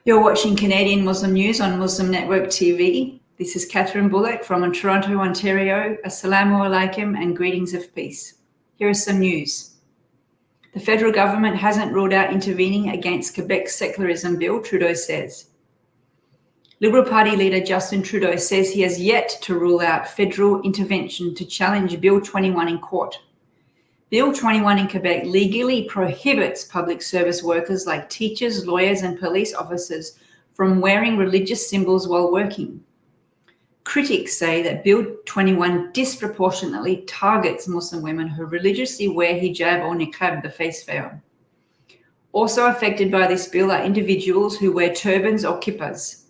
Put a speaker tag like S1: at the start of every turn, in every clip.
S1: You're watching Canadian Muslim News on Muslim Network TV. This is Catherine Bullock from Toronto, Ontario. Assalamu alaikum and greetings of peace. Here is some news. The federal government hasn't ruled out intervening against Quebec's secularism bill, Trudeau says. Liberal Party leader Justin Trudeau says he has yet to rule out federal intervention to challenge Bill 21 in court. Bill 21 in Quebec legally prohibits public service workers like teachers, lawyers, and police officers from wearing religious symbols while working. Critics say that Bill 21 disproportionately targets Muslim women who religiously wear hijab or niqab, the face veil. Also affected by this bill are individuals who wear turbans or kippas.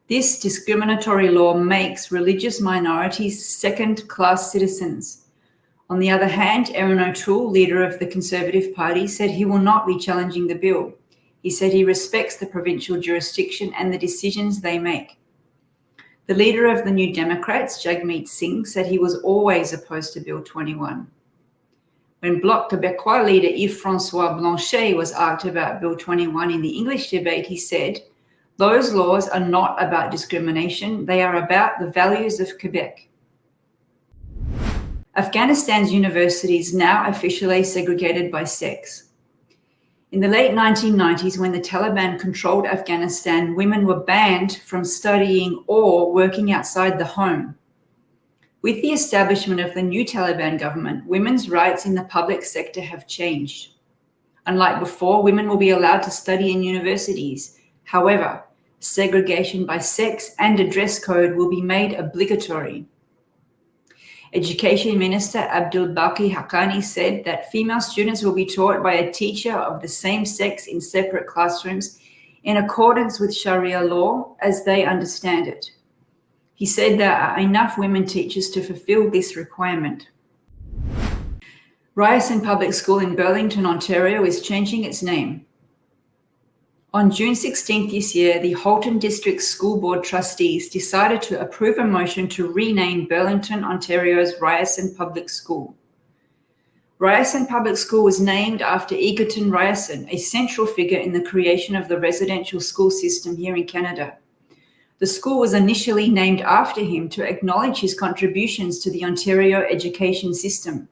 S1: This discriminatory law makes religious minorities second-class citizens. On the other hand, Erin O'Toole, leader of the Conservative Party, said he will not be challenging the bill. He said he respects the provincial jurisdiction and the decisions they make. The leader of the New Democrats, Jagmeet Singh, said he was always opposed to Bill 21. When Bloc Québécois leader Yves-François Blanchet was asked about Bill 21 in the English debate, he said, "Those laws are not about discrimination, they are about the values of Quebec." Afghanistan's universities now officially segregated by sex. In the late 1990s, when the Taliban controlled Afghanistan, women were banned from studying or working outside the home. With the establishment of the new Taliban government, women's rights in the public sector have changed. Unlike before, women will be allowed to study in universities. However, segregation by sex and a dress code will be made obligatory. Education Minister Abdul Baqi Haqqani said that female students will be taught by a teacher of the same sex in separate classrooms in accordance with Sharia law as they understand it. He said there are enough women teachers to fulfill this requirement. Ryerson Public School in Burlington, Ontario is changing its name. On June 16th this year, the Halton District School Board trustees decided to approve a motion to rename Burlington, Ontario's Ryerson Public School. Ryerson Public School was named after Egerton Ryerson, a central figure in the creation of the residential school system here in Canada. The school was initially named after him to acknowledge his contributions to the Ontario education system.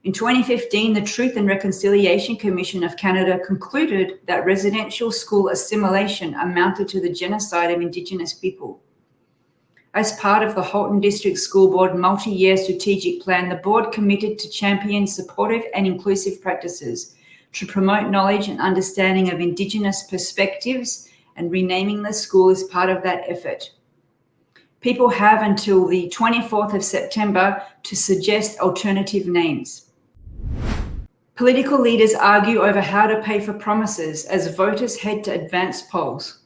S1: In 2015, the Truth and Reconciliation Commission of Canada concluded that residential school assimilation amounted to the genocide of Indigenous people. As part of the Halton District School Board multi-year strategic plan, the board committed to champion supportive and inclusive practices to promote knowledge and understanding of Indigenous perspectives, and renaming the school is part of that effort. People have until the 24th of September to suggest alternative names. Political leaders argue over how to pay for promises as voters head to advanced polls.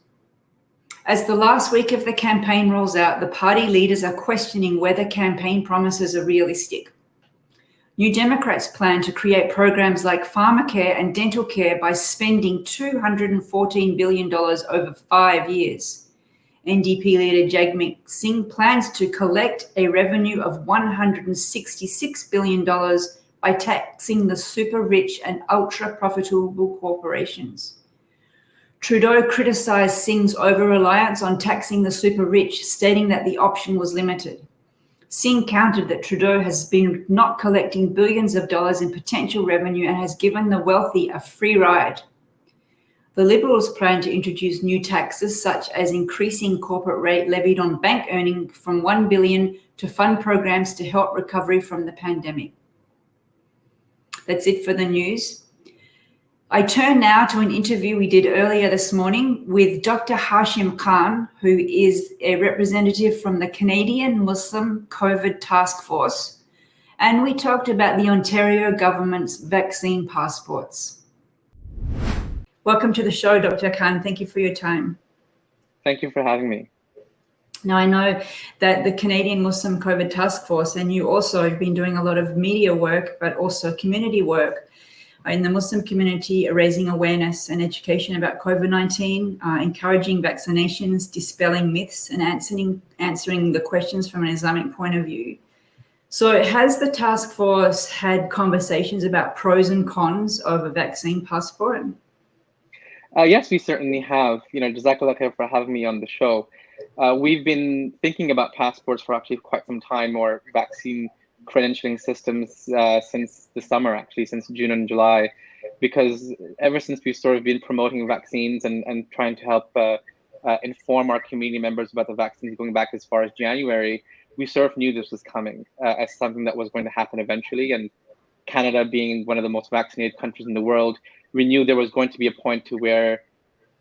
S1: As the last week of the campaign rolls out, the party leaders are questioning whether campaign promises are realistic. New Democrats plan to create programs like pharmacare and dental care by spending $214 billion over 5 years. NDP leader Jagmeet Singh plans to collect a revenue of $166 billion by taxing the super rich and ultra profitable corporations. Trudeau criticized Singh's over-reliance on taxing the super rich, stating that the option was limited. Singh countered that Trudeau has been not collecting billions of dollars in potential revenue and has given the wealthy a free ride. The Liberals plan to introduce new taxes, such as increasing corporate rate levied on bank earnings from $1 billion to fund programs to help recovery from the pandemic. That's it for the news. I turn now to an interview we did earlier this morning with Dr. Hashim Khan, who is a representative from the Canadian Muslim COVID Task Force, and we talked about the Ontario government's vaccine passports. Welcome to the show, Dr. Khan. Thank you for your time.
S2: Thank you for having me.
S1: Now, I know that the Canadian Muslim COVID Task Force, and you also have been doing a lot of media work, but also community work in the Muslim community, raising awareness and education about COVID-19, encouraging vaccinations, dispelling myths, and answering the questions from an Islamic point of view. So has the task force had conversations about pros and cons of a vaccine passport?
S2: Yes, we certainly have. Jazakallah khair for having me on the show. We've been thinking about passports for actually quite some time, or vaccine credentialing systems since the summer, actually, since June and July, because ever since we've sort of been promoting vaccines and trying to help inform our community members about the vaccines going back as far as January, we sort of knew this was coming as something that was going to happen eventually. And Canada being one of the most vaccinated countries in the world, we knew there was going to be a point to where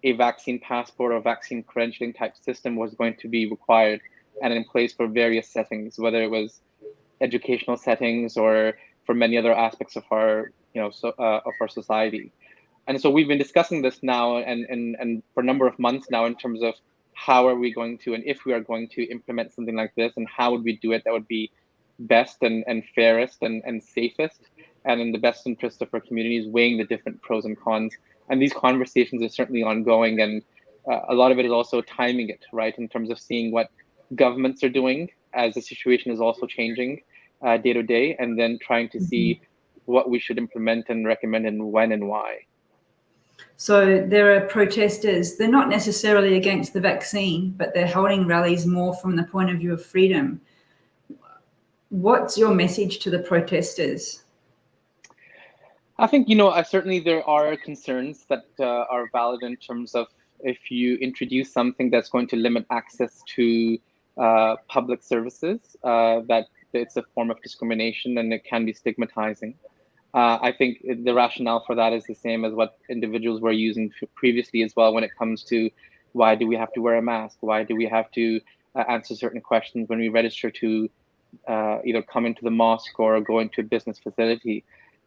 S2: a vaccine passport or vaccine credentialing type system was going to be required and in place for various settings, whether it was educational settings or for many other aspects of our, of our society. And so we've been discussing this now and for a number of months now in terms of how are we going to, and if we are going to implement something like this, and how would we do it that would be best and fairest and safest and in the best interest of our communities, weighing the different pros and cons. And these conversations are certainly ongoing, and a lot of it is also timing it, right, in terms of seeing what governments are doing as the situation is also changing day to day, and then trying to see what we should implement and recommend and when and why.
S1: So there are protesters, they're not necessarily against the vaccine, but they're holding rallies more from the point of view of freedom. What's your message to the protesters?
S2: I think, certainly there are concerns that are valid in terms of if you introduce something that's going to limit access to public services, that it's a form of discrimination and it can be stigmatizing. I think the rationale for that is the same as what individuals were using previously as well when it comes to why do we have to wear a mask? Why do we have to answer certain questions when we register to either come into the mosque or go into a business facility?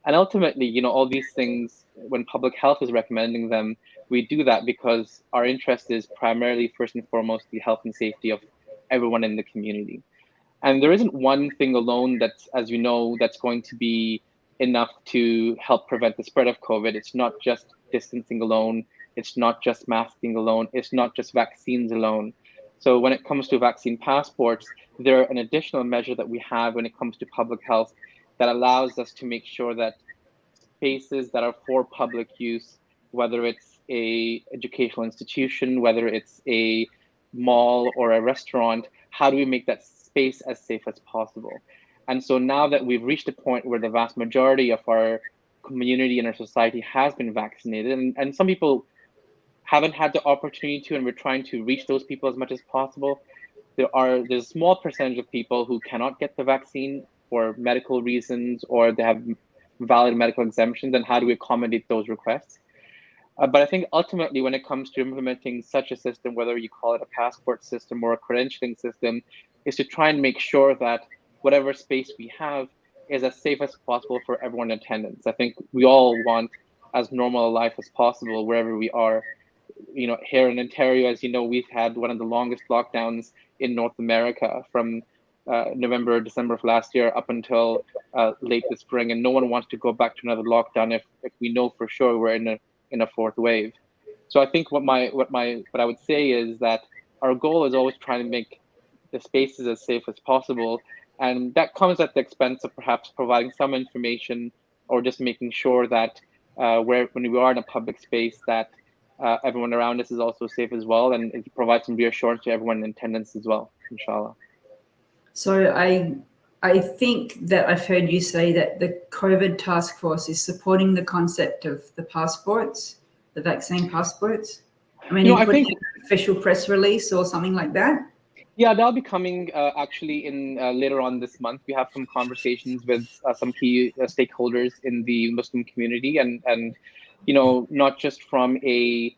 S2: And ultimately, all these things, when public health is recommending them, we do that because our interest is primarily, first and foremost, the health and safety of everyone in the community. And there isn't one thing alone that's, as you know, that's going to be enough to help prevent the spread of COVID. It's not just distancing alone. It's not just masking alone. It's not just vaccines alone. So when it comes to vaccine passports, they're an additional measure that we have when it comes to public health that allows us to make sure that spaces that are for public use, whether it's a educational institution, whether it's a mall or a restaurant, how do we make that space as safe as possible? And so now that we've reached a point where the vast majority of our community and our society has been vaccinated, and some people haven't had the opportunity to, and we're trying to reach those people as much as possible. There's a small percentage of people who cannot get the vaccine for medical reasons, or they have valid medical exemptions, and how do we accommodate those requests? But I think ultimately, when it comes to implementing such a system, whether you call it a passport system or a credentialing system, is to try and make sure that whatever space we have is as safe as possible for everyone in attendance. I think we all want as normal a life as possible wherever we are. Here in Ontario, as you know, we've had one of the longest lockdowns in North America from November, December of last year up until late this spring, and no one wants to go back to another lockdown if we know for sure we're in a fourth wave. So I think what I would say is that our goal is always trying to make the spaces as safe as possible, and that comes at the expense of perhaps providing some information or just making sure that when we are in a public space that everyone around us is also safe as well, and it provides some reassurance to everyone in attendance as well, inshallah.
S1: So I think that I've heard you say that the COVID task force is supporting the concept of the passports, the vaccine passports. I mean, you put in an official press release or something like that?
S2: Yeah, that'll be coming actually in later on this month. We have some conversations with some key stakeholders in the Muslim community, and not just from it's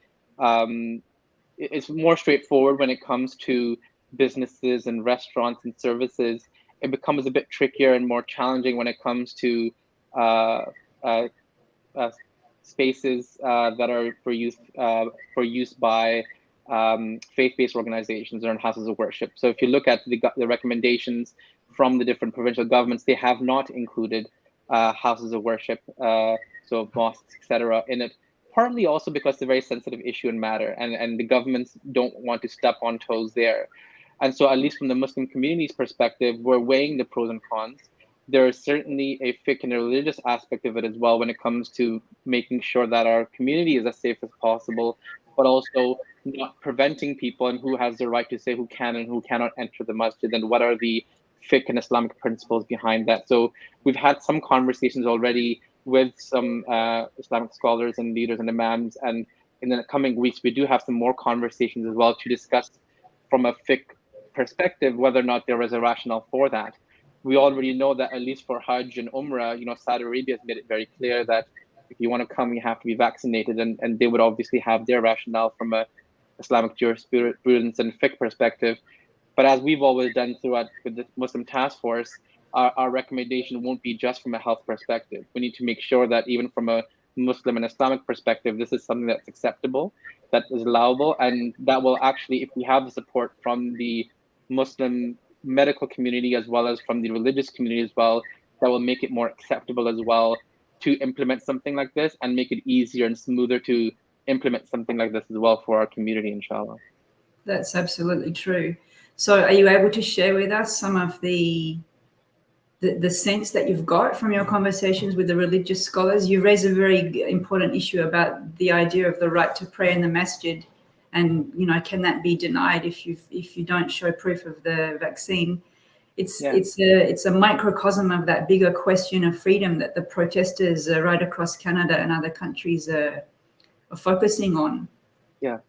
S2: more straightforward when it comes to businesses and restaurants and services. It becomes a bit trickier and more challenging when it comes to uh, uh, spaces that are for use by faith-based organizations or in houses of worship. So if you look at the recommendations from the different provincial governments, they have not included houses of worship, so mosques, etc., in it. Partly also because it's a very sensitive issue and matter, and the governments don't want to step on toes there. And so, at least from the Muslim community's perspective, we're weighing the pros and cons. there is certainly a fiqh and a religious aspect of it as well when it comes to making sure that our community is as safe as possible, but also not preventing people and who has the right to say who can and who cannot enter the masjid and what are the fiqh and Islamic principles behind that. So we've had some conversations already with some Islamic scholars and leaders and imams, and in the coming weeks we do have some more conversations as well to discuss from a fiqh perspective whether or not there is a rationale for that. We already know that at least for Hajj and Umrah, Saudi Arabia has made it very clear that if you want to come, you have to be vaccinated, and they would obviously have their rationale from a Islamic jurisprudence and fiqh perspective. But as we've always done throughout with the Muslim Task Force, our recommendation won't be just from a health perspective. We need to make sure that even from a Muslim and Islamic perspective, this is something that's acceptable, that is allowable, and that will actually, if we have the support from the Muslim medical community as well as from the religious community as well, that will make it more acceptable as well to implement something like this and make it easier and smoother to implement something like this as well for our community, inshallah.
S1: That's absolutely true. So are you able to share with us some of the sense that you've got from your conversations with the religious scholars? You raise a very important issue about the idea of the right to pray in the masjid. And, can that be denied if you don't show proof of the vaccine? It's a microcosm of that bigger question of freedom that the protesters right across Canada and other countries are focusing on.
S2: Yeah.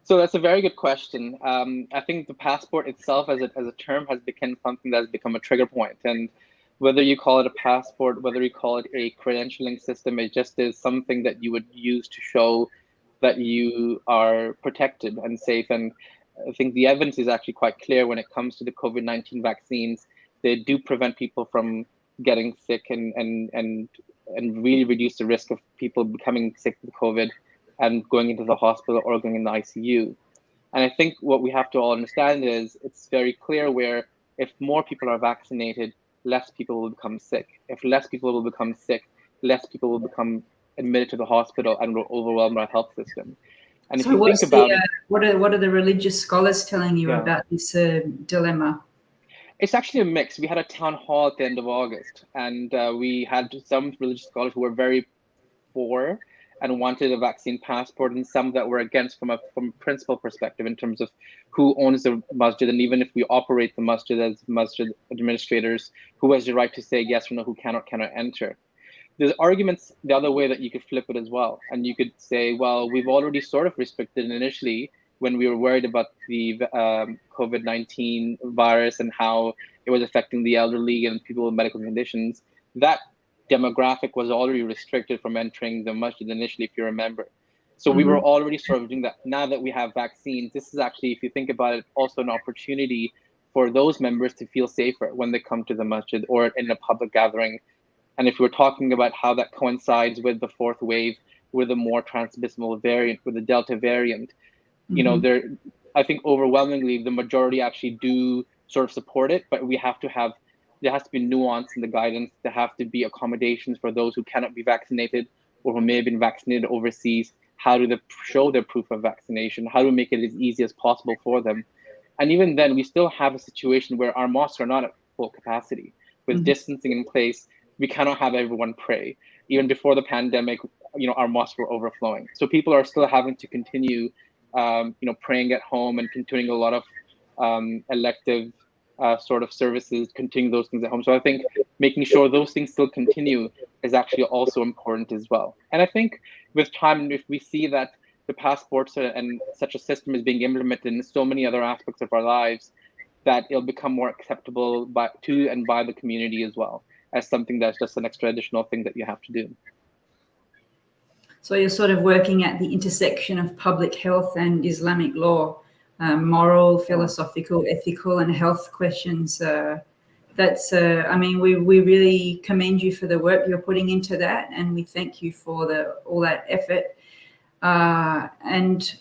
S2: So that's a very good question. I think the passport itself as a term has become something that has become a trigger point. And whether you call it a passport, whether you call it a credentialing system, it just is something that you would use to show that you are protected and safe. And I think the evidence is actually quite clear when it comes to the COVID-19 vaccines. They do prevent people from getting sick and really reduce the risk of people becoming sick with COVID and going into the hospital or going in the ICU. And I think what we have to all understand is it's very clear where if more people are vaccinated, less people will become sick. If less people will become sick, less people will become admitted to the hospital and will overwhelm our health system. And
S1: so if you think about what are the religious scholars telling you about this dilemma?
S2: It's actually a mix. We had a town hall at the end of August, and we had some religious scholars who were very for and wanted a vaccine passport, and some that were against from a principle perspective in terms of who owns the masjid, and even if we operate the masjid as masjid administrators, who has the right to say yes or no, who cannot enter. There's arguments the other way that you could flip it as well. And you could say, well, we've already sort of restricted initially when we were worried about the COVID-19 virus and how it was affecting the elderly and people with medical conditions. That demographic was already restricted from entering the masjid initially, if you remember. So we were already sort of doing that. Now that we have vaccines, this is actually, if you think about it, also an opportunity for those members to feel safer when they come to the masjid or in a public gathering. And if we're talking about how that coincides with the fourth wave, with a more transmissible variant, with the Delta variant, I think overwhelmingly the majority actually do sort of support it, but there has to be nuance in the guidance. There have to be accommodations for those who cannot be vaccinated or who may have been vaccinated overseas. How do they show their proof of vaccination? How do we make it as easy as possible for them? And even then, we still have a situation where our mosques are not at full capacity. With distancing in place, we cannot have everyone pray. Even before the pandemic, our mosques were overflowing. So people are still having to continue, praying at home and continuing a lot of elective sort of services, continue those things at home. So I think making sure those things still continue is actually also important as well. And I think with time, if we see that the passports and such a system is being implemented in so many other aspects of our lives, that it'll become more acceptable by the community as well, as something that's just an extra additional thing that you have to do.
S1: So you're sort of working at the intersection of public health and Islamic law, moral, philosophical, ethical, and health questions. We really commend you for the work you're putting into that, and we thank you for all that effort. And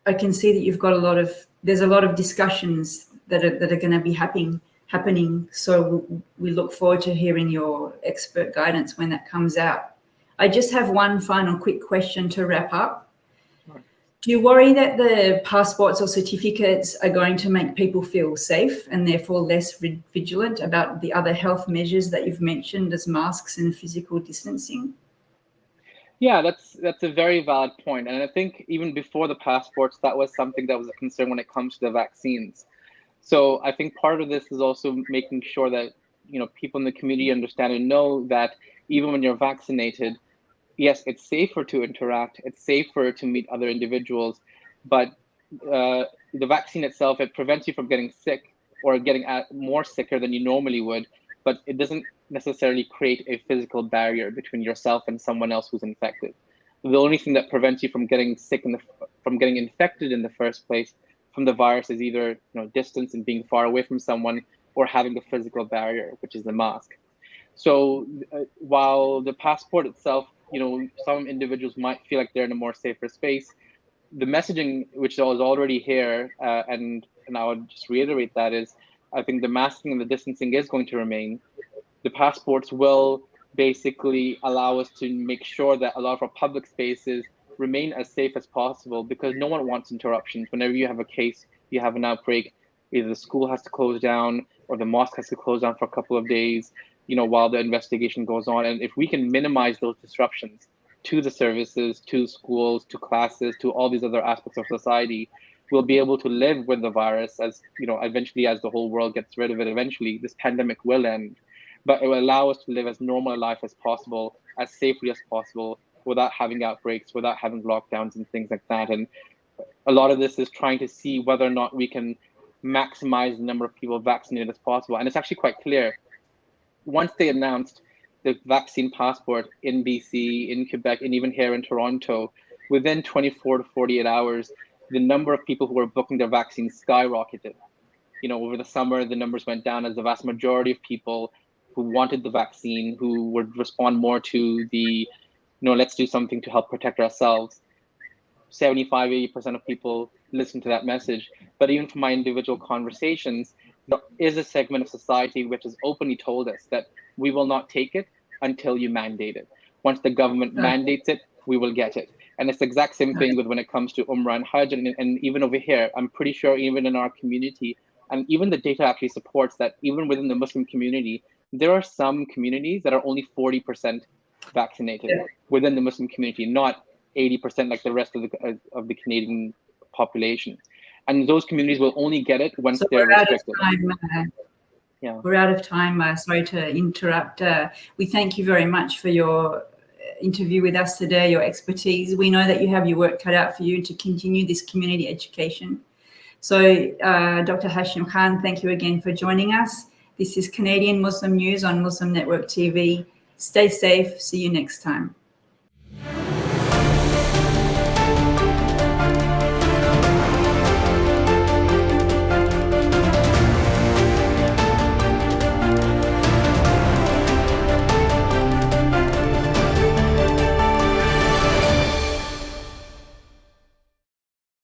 S1: I can see that there's a lot of discussions that are going to be happening. So we look forward to hearing your expert guidance when that comes out. I just have one final quick question to wrap up. Do you worry that the passports or certificates are going to make people feel safe and therefore less vigilant about the other health measures that you've mentioned as masks and physical distancing?
S2: Yeah, that's a very valid point. And I think even before the passports, that was something that was a concern when it comes to the vaccines. So I think part of this is also making sure that, people in the community understand and know that even when you're vaccinated, yes, it's safer to interact, it's safer to meet other individuals, but the vaccine itself, it prevents you from getting sick or getting more sicker than you normally would, but it doesn't necessarily create a physical barrier between yourself and someone else who's infected. The only thing that prevents you from getting sick from getting infected in the first place from the virus is either distance and being far away from someone, or having a physical barrier, which is the mask. So while the passport itself, some individuals might feel like they're in a more safer space, the messaging, which is already here, and I would just reiterate that, is I think the masking and the distancing is going to remain. The passports will basically allow us to make sure that a lot of our public spaces remain as safe as possible, because no one wants interruptions. Whenever you have a case, you have an outbreak, either the school has to close down or the mosque has to close down for a couple of days, while the investigation goes on. And if we can minimize those disruptions to the services, to schools, to classes, to all these other aspects of society, we'll be able to live with the virus as, eventually, as the whole world gets rid of it, eventually this pandemic will end. But it will allow us to live as normal a life as possible, as safely as possible, without having outbreaks, without having lockdowns and things like that. And a lot of this is trying to see whether or not we can maximize the number of people vaccinated as possible. And it's actually quite clear. Once they announced the vaccine passport in BC, in Quebec, and even here in Toronto, within 24 to 48 hours, the number of people who were booking their vaccines skyrocketed. Over the summer, the numbers went down as the vast majority of people who wanted the vaccine, who would respond more to the, let's do something to help protect ourselves. 75, 80% of people listen to that message. But even from my individual conversations, there is a segment of society which has openly told us that we will not take it until you mandate it. Once the government mandates it, we will get it. And it's the exact same thing with when it comes to Umrah and Hajj. And even over here, I'm pretty sure even in our community, and even the data actually supports that even within the Muslim community, there are some communities that are only 40% vaccinated within the Muslim community, not 80% like the rest of the Canadian population. And those communities will only get it once they're restricted.
S1: Yeah. We're out of time. Sorry to interrupt. We thank you very much for your interview with us today, your expertise. We know that you have your work cut out for you to continue this community education. So Dr. Hashim Khan, thank you again for joining us. This is Canadian Muslim News on Muslim Network TV. Stay safe. See you next time.